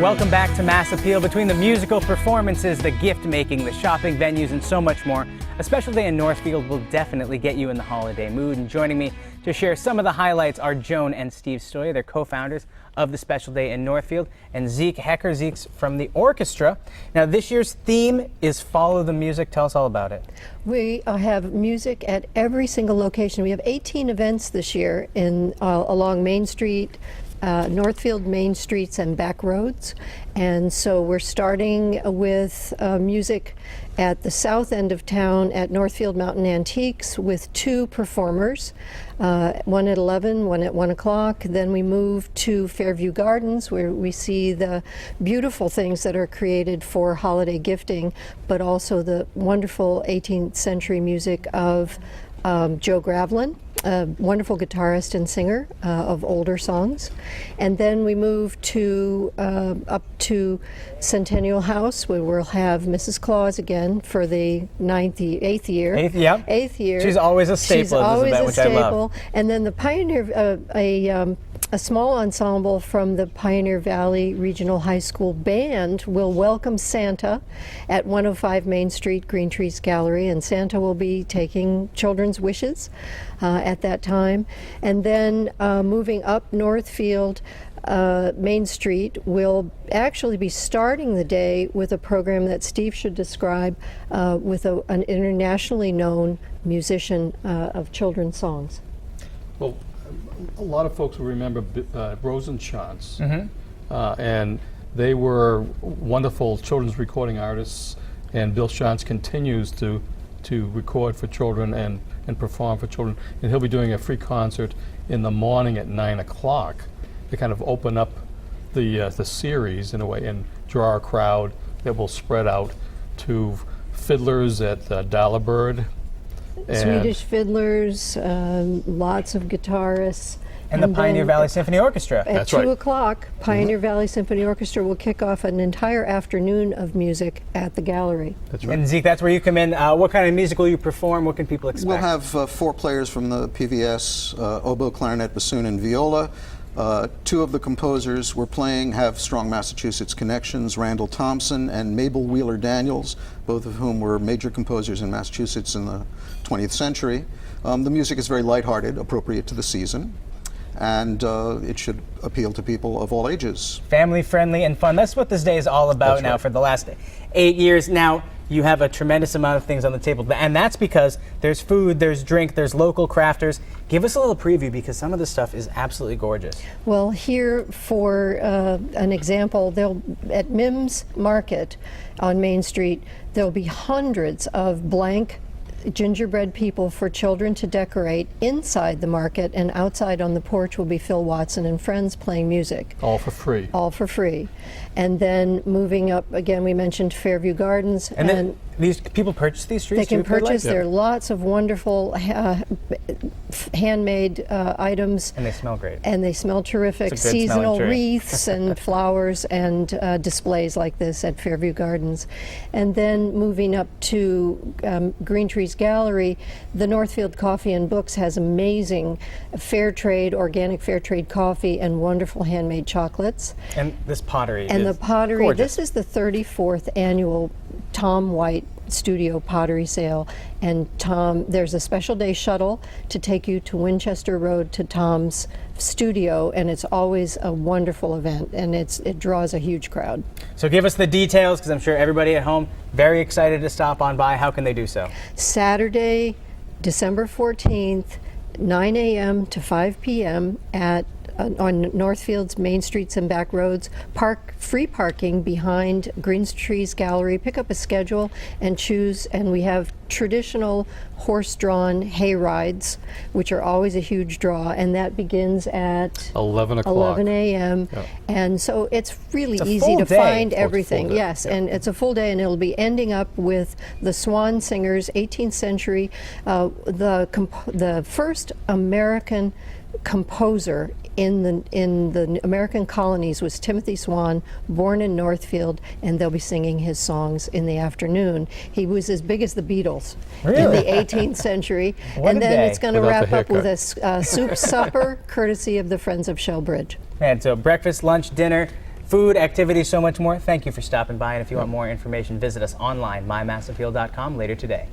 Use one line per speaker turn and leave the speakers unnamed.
Welcome back to Mass Appeal. Between the musical performances, the gift-making, the shopping venues, and so much more, a special day in Northfield will definitely get you in the holiday mood. And joining me to share some of the highlights are Joan and Steve Stoia. They're co-founders of the special day in Northfield, and Zeke Hecker. Zeke's from the orchestra. Now, this year's theme is Follow the Music. Tell us all about it.
We have music at every single location. We have 18 events this year along Main Street, Northfield main streets and back roads, and so we're starting with music at the south end of town at Northfield Mountain Antiques with 2 performers, one at 11, one at 1 o'clock. Then we move to Fairview Gardens, where we see the beautiful things that are created for holiday gifting, but also the wonderful 18th century music of Joe Gravlin, a wonderful guitarist and singer of older songs. And then we move to up to Centennial House, where we'll have Mrs. Claus again for the 8th year. Eighth year.
She's always a staple.
She's always
event,
a
which
staple.
I love.
And then the Pioneer, a small ensemble from the Pioneer Valley Regional High School Band will welcome Santa at 105 Main Street, Green Trees Gallery, and Santa will be taking children's wishes at that time. And then moving up Northfield, Main Street will actually be starting the day with a program that Steve should describe with an internationally known musician of children's songs.
Well, a lot of folks will remember Rosenschantz, and they were wonderful children's recording artists, and Bill Shantz continues to record for children and perform for children, and he'll be doing a free concert in the morning at 9 o'clock to kind of open up the series in a way and draw a crowd that will spread out to fiddlers at Dahlberg.
Swedish fiddlers, lots of guitarists.
And the Pioneer Valley Symphony Orchestra.
At 2 o'clock, Pioneer Valley Symphony Orchestra will kick off an entire afternoon of music at the gallery.
That's right.
And Zeke, that's where you come in. What kind of music will you perform? What can people expect?
We'll have 4 players from the PVS, oboe, clarinet, bassoon, and viola. 2 of the composers we're playing have strong Massachusetts connections, Randall Thompson and Mabel Wheeler Daniels, both of whom were major composers in Massachusetts in the 20th century. The music is very lighthearted, appropriate to the season, and it should appeal to people of all ages.
Family friendly and fun. That's what this day is all about.
That's
now
right.
For the last 8 years. Now, you have a tremendous amount of things on the table, and that's because there's food, there's drink, there's local crafters. Give us a little preview, because some of this stuff is absolutely gorgeous.
Well, here for an example, at Mims Market on Main Street, there'll be hundreds of blank gingerbread people for children to decorate inside the market, and outside on the porch will be Phil Watson and friends playing music.
All for free.
All for free. And then moving up, again, we mentioned Fairview Gardens.
And then these people purchase these trees?
They can purchase.
There
are lots of wonderful handmade items.
And they smell great.
And they smell terrific. Seasonal wreaths and flowers and displays like this at Fairview Gardens. And then moving up to Green Trees Gallery, the Northfield Coffee and Books has amazing organic fair trade coffee and wonderful handmade chocolates.
And this pottery.
And the pottery,
gorgeous.
this is the 34th annual Tom White Studio Pottery Sale, and there's a special day shuttle to take you to Winchester Road to Tom's studio, and it's always a wonderful event, and it draws a huge crowd.
So give us the details, because I'm sure everybody at home very excited to stop on by. How can they do so?
Saturday, December 14th, 9 a.m. to 5 p.m. on Northfield's main streets and back roads. Free parking behind Green Trees Gallery. Pick up a schedule and choose, and we have traditional horse-drawn hay rides, which are always a huge draw, and that begins at
11 o'clock.
11 a.m.
Yep.
And so it's really
It's a
easy
full
to
day.
find
Oh, it's a full
everything.
day.
Yes,
Yep.
and it's a full day, and it'll be ending up with the Swan Singers, 18th century, the first American composer in the American colonies was Timothy Swan, born in Northfield, and they'll be singing his songs in the afternoon. He was as big as the Beatles in
Really?
the 18th century.
What
And
a
then
day.
it's going to
Without
wrap
the
up with
haircut.
a soup supper, courtesy of the Friends of Shellbridge.
And so breakfast, lunch, dinner, food, activities, so much more. Thank you for stopping by. And if you want more information, visit us online, mymassappeal.com later today.